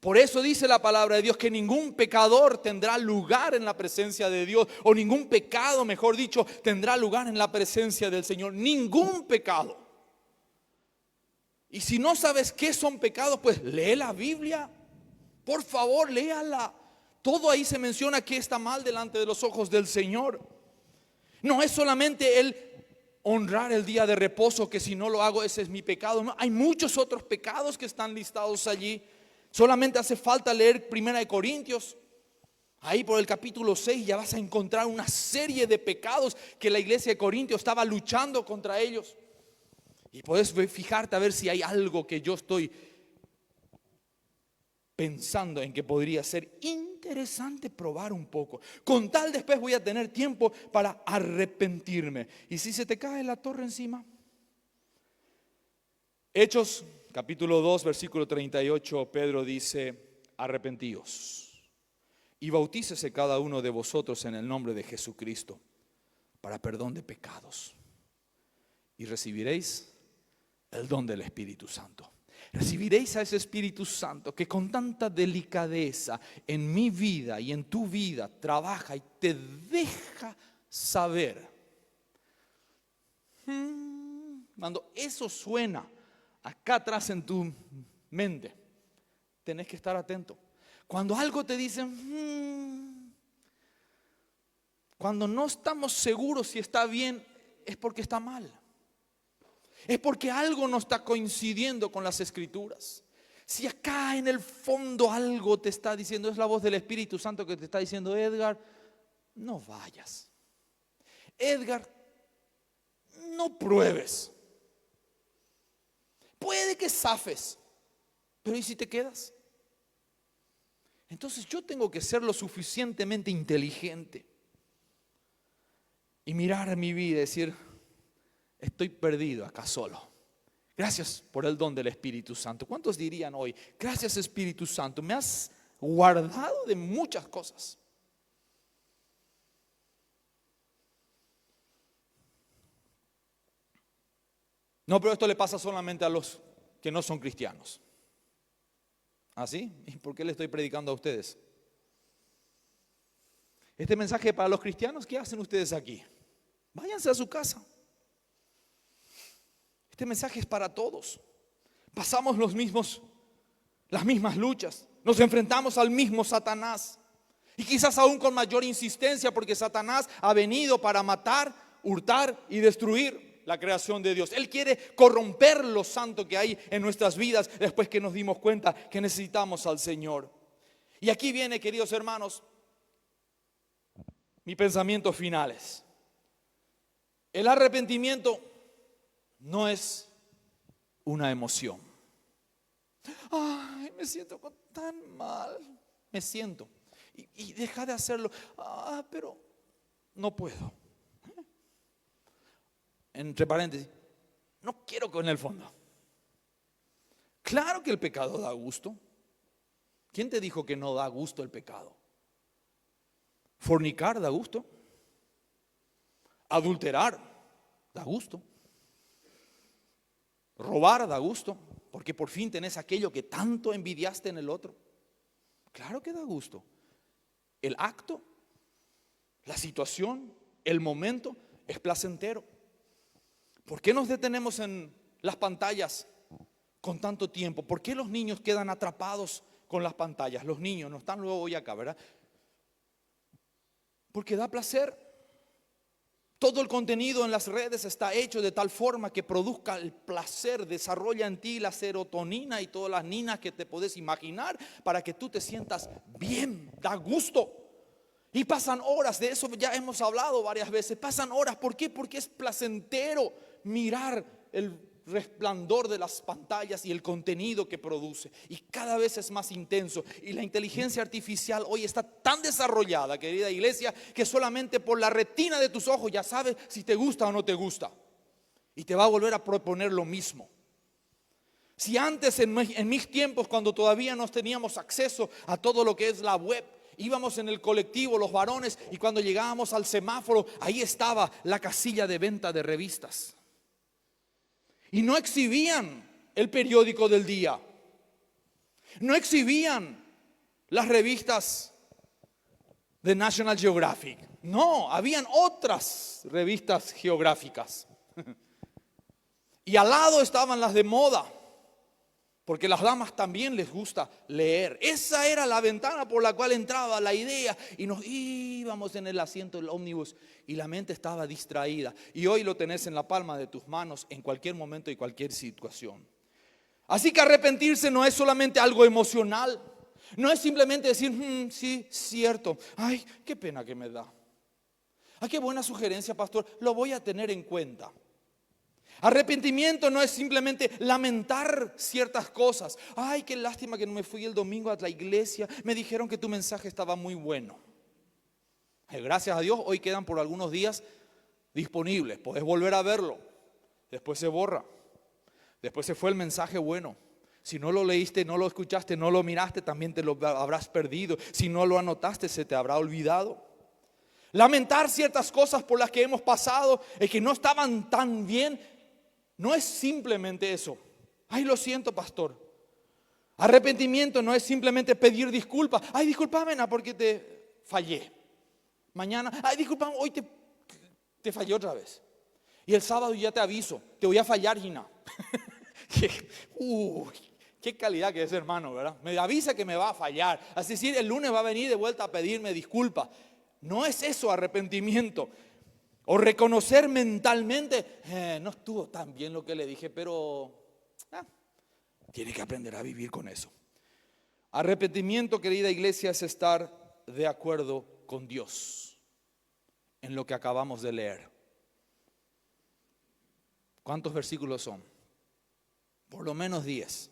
Por eso dice la palabra de Dios que ningún pecador tendrá lugar en la presencia de Dios. O ningún pecado, mejor dicho, tendrá lugar en la presencia del Señor. Ningún pecado. Y si no sabes qué son pecados, pues lee la Biblia. Por favor, léala. Todo ahí se menciona que está mal delante de los ojos del Señor. No es solamente el honrar el día de reposo, que si no lo hago ese es mi pecado. No, hay muchos otros pecados que están listados allí. Solamente hace falta leer 1 Corintios. Ahí por el capítulo 6 ya vas a encontrar una serie de pecados que la iglesia de Corintios estaba luchando contra ellos. Y puedes fijarte a ver si hay algo que yo estoy pensando en que podría ser interesante probar un poco. Con tal después voy a tener tiempo para arrepentirme. ¿Y si se te cae la torre encima? Hechos capítulo 2 versículo 38, Pedro dice: arrepentíos y bautícese cada uno de vosotros en el nombre de Jesucristo para perdón de pecados y recibiréis el don del Espíritu Santo. Recibiréis a ese Espíritu Santo que con tanta delicadeza en mi vida y en tu vida trabaja y te deja saber. Cuando eso suena acá atrás en tu mente, tenés que estar atento. Cuando algo te dicen, cuando no estamos seguros si está bien, es porque está mal. Es porque algo no está coincidiendo con las escrituras. Si acá en el fondo algo te está diciendo, es la voz del Espíritu Santo que te está diciendo: Edgar, no vayas. Edgar, no pruebes. Puede que zafes, pero ¿y si te quedas? Entonces yo tengo que ser lo suficientemente inteligente y mirar mi vida y decir: estoy perdido acá solo. Gracias por el don del Espíritu Santo. ¿Cuántos dirían hoy: gracias Espíritu Santo, me has guardado de muchas cosas. No, pero esto le pasa solamente a los que no son cristianos. ¿Así? ¿Y por qué le estoy predicando a ustedes? Este mensaje para los cristianos, ¿qué hacen ustedes aquí? Váyanse a su casa. Este mensaje es para todos. Pasamos las mismas luchas. Nos enfrentamos al mismo Satanás. Y quizás aún con mayor insistencia, porque Satanás ha venido para matar, hurtar y destruir la creación de Dios. Él quiere corromper lo santo que hay en nuestras vidas después que nos dimos cuenta que necesitamos al Señor. Y aquí viene, queridos hermanos, mis pensamientos finales. El arrepentimiento no es una emoción. Ay, me siento tan mal. Me siento. Y deja de hacerlo. Pero no puedo. Entre paréntesis, no quiero con el fondo. Claro que el pecado da gusto. ¿Quién te dijo que no da gusto el pecado? Fornicar da gusto. Adulterar da gusto. Robar da gusto, porque por fin tenés aquello que tanto envidiaste en el otro. Claro que da gusto. El acto, la situación, el momento es placentero. ¿Por qué nos detenemos en las pantallas con tanto tiempo? ¿Por qué los niños quedan atrapados con las pantallas? Los niños no están luego hoy acá, ¿verdad? Porque da placer. Todo el contenido en las redes está hecho de tal forma que produzca el placer, desarrolla en ti la serotonina y todas las ninas que te podés imaginar para que tú te sientas bien, da gusto. Y pasan horas, de eso ya hemos hablado varias veces, pasan horas. ¿Por qué? Porque es placentero mirar el resplandor de las pantallas y el contenido que produce. Y cada vez es más intenso. Y la inteligencia artificial hoy está tan desarrollada, querida iglesia, que solamente por la retina de tus ojos ya sabes si te gusta o no te gusta. Y te va a volver a proponer lo mismo. Si antes en mis tiempos, cuando todavía no teníamos acceso a todo lo que es la web, íbamos en el colectivo, los varones, y cuando llegábamos al semáforo, ahí estaba la casilla de venta de revistas. Y no exhibían el periódico del día. No exhibían las revistas de National Geographic. No, habían otras revistas geográficas. Y al lado estaban las de moda, porque a las damas también les gusta leer. Esa era la ventana por la cual entraba la idea. Y nos íbamos en el asiento del ómnibus y la mente estaba distraída. Y hoy lo tenés en la palma de tus manos en cualquier momento y cualquier situación. Así que arrepentirse no es solamente algo emocional. No es simplemente decir, sí, cierto. Ay, qué pena que me da. Ay, qué buena sugerencia, pastor. Lo voy a tener en cuenta. Arrepentimiento no es simplemente lamentar ciertas cosas. Ay, qué lástima que no me fui el domingo a la iglesia. Me dijeron que tu mensaje estaba muy bueno. Gracias a Dios, hoy quedan por algunos días disponibles. Podés volver a verlo. Después se borra. Después se fue el mensaje bueno. Si no lo leíste, no lo escuchaste, no lo miraste, también te lo habrás perdido. Si no lo anotaste, se te habrá olvidado. Lamentar ciertas cosas por las que hemos pasado y que no estaban tan bien. No es simplemente eso. Ay, lo siento, pastor. Arrepentimiento no es simplemente pedir disculpas. Ay, discúlpame, porque te fallé. Mañana, ay, discúlpame, hoy te fallé otra vez. Y el sábado ya te aviso, te voy a fallar, Gina. Qué calidad que es, hermano, ¿verdad? Me avisa que me va a fallar. Así decir, el lunes va a venir de vuelta a pedirme disculpas. No es eso arrepentimiento. O reconocer mentalmente, no estuvo tan bien lo que le dije, pero tiene que aprender a vivir con eso. Arrepentimiento, querida iglesia, es estar de acuerdo con Dios en lo que acabamos de leer. ¿Cuántos versículos son? Por lo menos 10.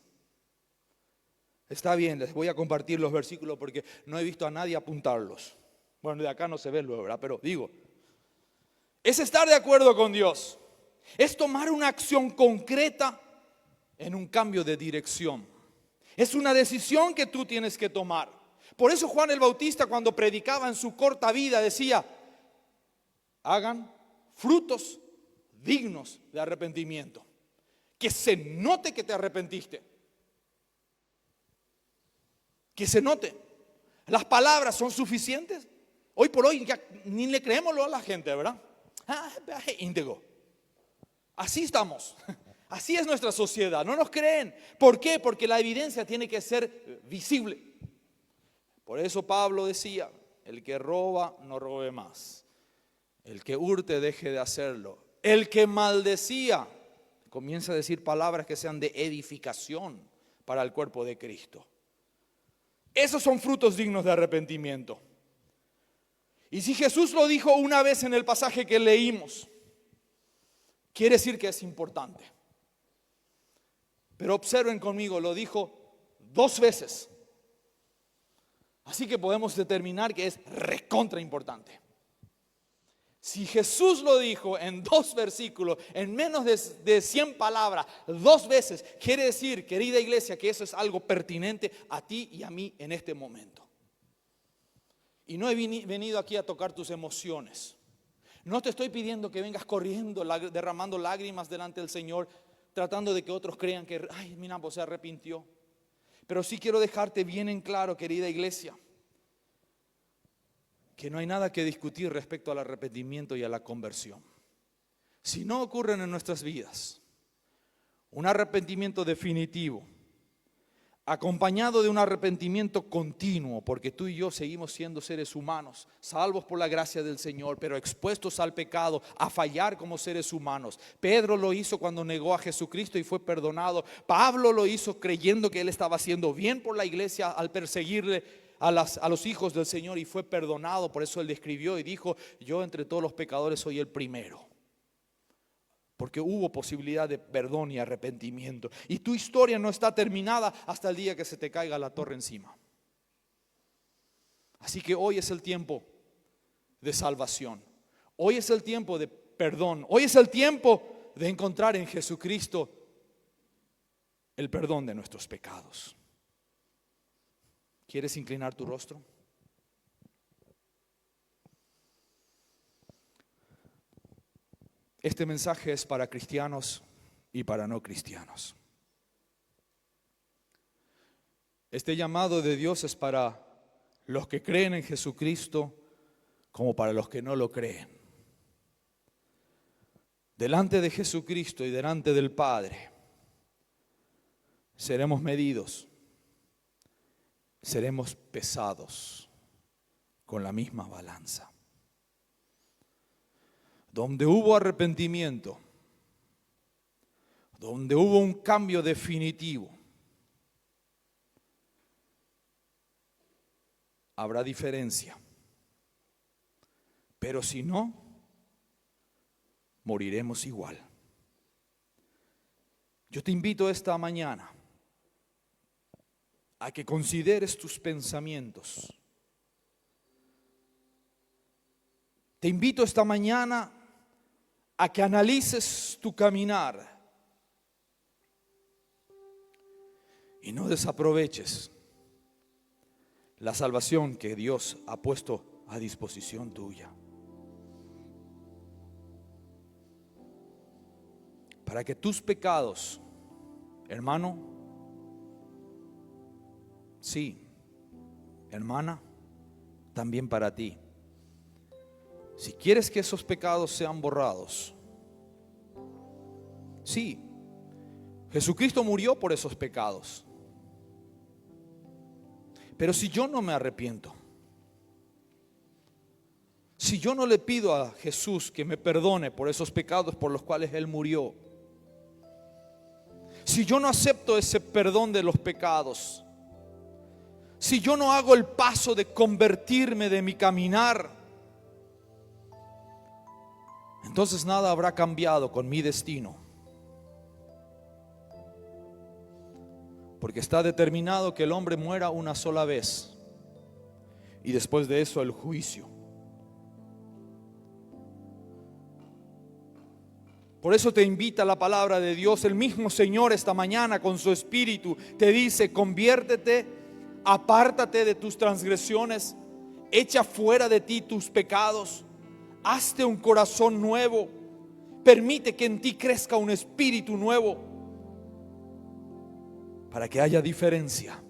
Está bien, les voy a compartir los versículos porque no he visto a nadie apuntarlos. Bueno, de acá no se ve luego, ¿verdad? Pero digo, es estar de acuerdo con Dios. Es tomar una acción concreta en un cambio de dirección. Es una decisión que tú tienes que tomar. Por eso Juan el Bautista, cuando predicaba en su corta vida, decía: hagan frutos dignos de arrepentimiento. Que se note que te arrepentiste. Que se note. Las palabras son suficientes. Hoy por hoy ya ni le creemos a la gente, ¿verdad? Índigo. Así estamos. Así es nuestra sociedad. No nos creen. ¿Por qué? Porque la evidencia tiene que ser visible. Por eso Pablo decía: el que roba, no robe más. El que hurte, deje de hacerlo. El que maldecía, comienza a decir palabras que sean de edificación para el cuerpo de Cristo. Esos son frutos dignos de arrepentimiento. Y si Jesús lo dijo una vez en el pasaje que leímos, quiere decir que es importante. Pero observen conmigo, lo dijo 2 veces. Así que podemos determinar que es recontra importante. Si Jesús lo dijo en 2 versículos, en menos de 100 palabras, 2 veces, quiere decir, querida iglesia, que eso es algo pertinente a ti y a mí en este momento. Y no he venido aquí a tocar tus emociones. No te estoy pidiendo que vengas corriendo, derramando lágrimas delante del Señor, tratando de que otros crean que, ay, mira, pues se arrepintió. Pero sí quiero dejarte bien en claro, querida iglesia, que no hay nada que discutir respecto al arrepentimiento y a la conversión. Si no ocurren en nuestras vidas un arrepentimiento definitivo, acompañado de un arrepentimiento continuo, porque tú y yo seguimos siendo seres humanos, salvos por la gracia del Señor, pero expuestos al pecado, a fallar como seres humanos. Pedro lo hizo cuando negó a Jesucristo y fue perdonado. Pablo lo hizo creyendo que él estaba haciendo bien por la iglesia al perseguirle a los hijos del Señor y fue perdonado. Por eso él describió y dijo: yo entre todos los pecadores soy el primero. Porque hubo posibilidad de perdón y arrepentimiento. Y tu historia no está terminada hasta el día que se te caiga la torre encima. Así que hoy es el tiempo de salvación. Hoy es el tiempo de perdón. Hoy es el tiempo de encontrar en Jesucristo el perdón de nuestros pecados. ¿Quieres inclinar tu rostro? Este mensaje es para cristianos y para no cristianos. Este llamado de Dios es para los que creen en Jesucristo como para los que no lo creen. Delante de Jesucristo y delante del Padre seremos medidos, seremos pesados con la misma balanza. Donde hubo arrepentimiento, donde hubo un cambio definitivo, habrá diferencia. Pero si no, moriremos igual. Yo te invito esta mañana a que consideres tus pensamientos. Te invito esta mañana a que analices tu caminar y no desaproveches la salvación que Dios ha puesto a disposición tuya. Para que tus pecados, hermano, sí, hermana, también para ti. Si quieres que esos pecados sean borrados, sí, Jesucristo murió por esos pecados. Pero si yo no me arrepiento, si yo no le pido a Jesús que me perdone por esos pecados por los cuales Él murió, si yo no acepto ese perdón de los pecados, si yo no hago el paso de convertirme de mi caminar, entonces nada habrá cambiado con mi destino. Porque está determinado que el hombre muera una sola vez y después de eso el juicio. Por eso te invita la palabra de Dios. El mismo Señor esta mañana con su Espíritu te dice: conviértete, Apártate de tus transgresiones, echa fuera de ti tus pecados, hazte un corazón nuevo, permite que en ti crezca un espíritu nuevo, para que haya diferencia.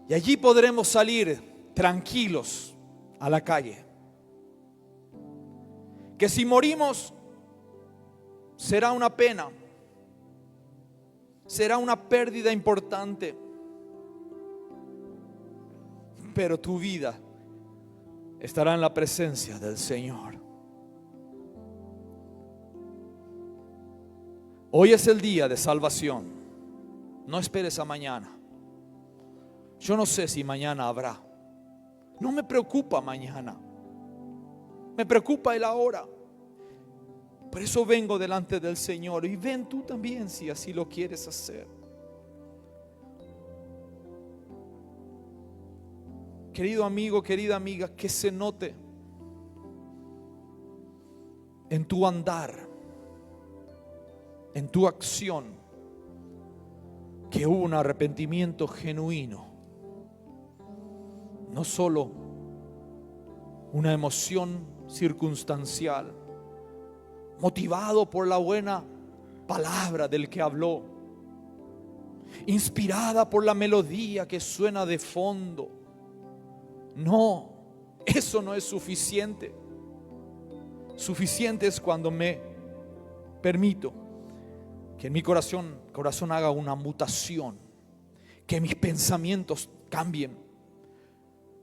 Y allí podremos salir tranquilos a la calle. Que si morimos será una pena, será una pérdida importante, pero tu vida estará en la presencia del Señor. Hoy es el día de salvación. No esperes a mañana. Yo no sé si mañana habrá. No me preocupa mañana. Me preocupa el ahora. Por eso vengo delante del Señor. Y ven tú también si así lo quieres hacer. Querido amigo, querida amiga, que se note en tu andar, en tu acción, que hubo un arrepentimiento genuino. No solo una emoción circunstancial, motivado por la buena palabra del que habló, inspirada por la melodía que suena de fondo. No, eso no es suficiente. Suficiente es cuando me permito que en mi corazón haga una mutación, que mis pensamientos cambien,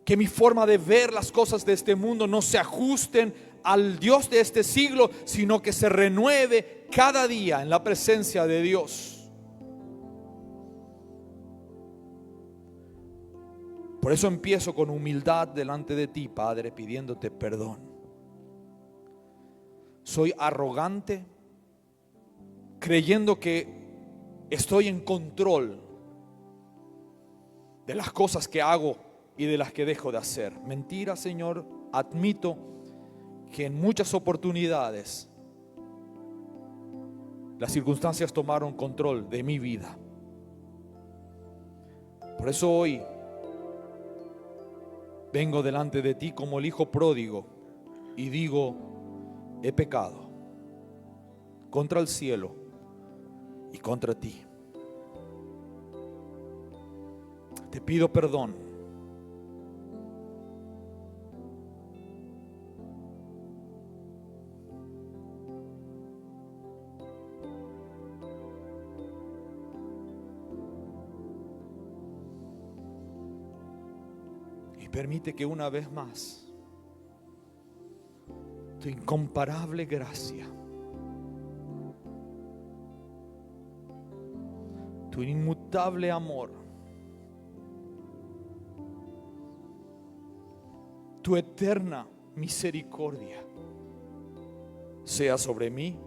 que mi forma de ver las cosas de este mundo no se ajusten al Dios de este siglo, sino que se renueve cada día en la presencia de Dios. Por eso empiezo con humildad delante de ti, Padre, pidiéndote perdón. Soy arrogante, creyendo que estoy en control de las cosas que hago y de las que dejo de hacer. Mentira, Señor. Admito que en muchas oportunidades las circunstancias tomaron control de mi vida. Por eso hoy vengo delante de ti como el hijo pródigo y digo: he pecado contra el cielo y contra ti. Te pido perdón. Y permite que una vez más tu incomparable gracia, tu inmutable amor, tu eterna misericordia sea sobre mí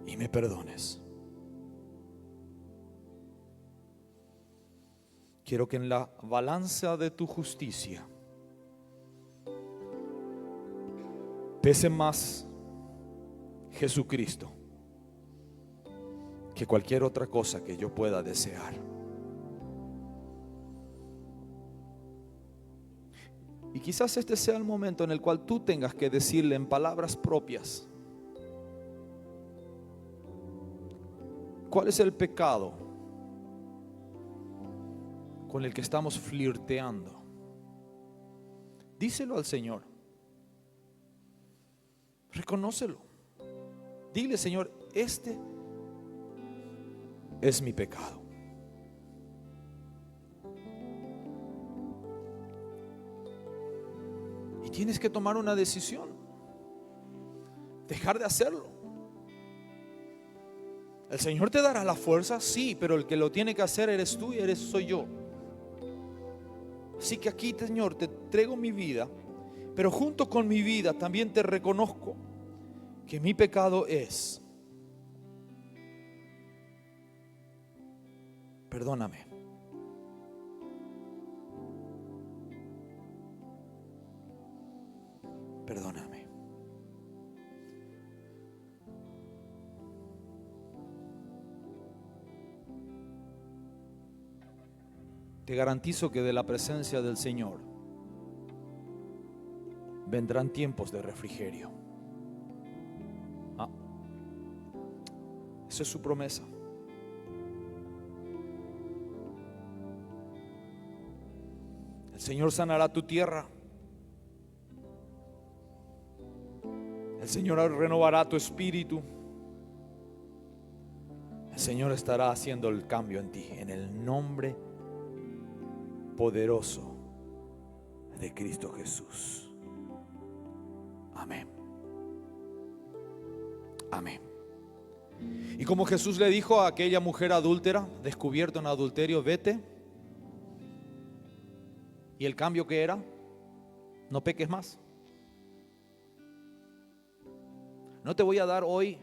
y me perdones. Quiero que en la balanza de tu justicia pese más Jesucristo que cualquier otra cosa que yo pueda desear. Y quizás este sea el momento en el cual tú tengas que decirle en palabras propias: ¿cuál es el pecado con el que estamos flirteando? Díselo al Señor. Reconócelo. Dile: Señor, este es mi pecado. Y tienes que tomar una decisión. Dejar de hacerlo. El Señor te dará la fuerza, sí, pero el que lo tiene que hacer eres tú y soy yo. Así que aquí, Señor, te entrego mi vida, pero junto con mi vida también te reconozco que mi pecado es: perdóname. Perdóname. te garantizo que de la presencia del Señor vendrán tiempos de refrigerio. Esa es su promesa. El Señor sanará tu tierra. El Señor renovará tu espíritu. El Señor estará haciendo el cambio en ti, en el nombre poderoso de Cristo Jesús. Amén. Amén. Y como Jesús le dijo a aquella mujer adúltera, descubierta en adulterio, vete. Y el cambio que era, no peques más. No te voy a dar hoy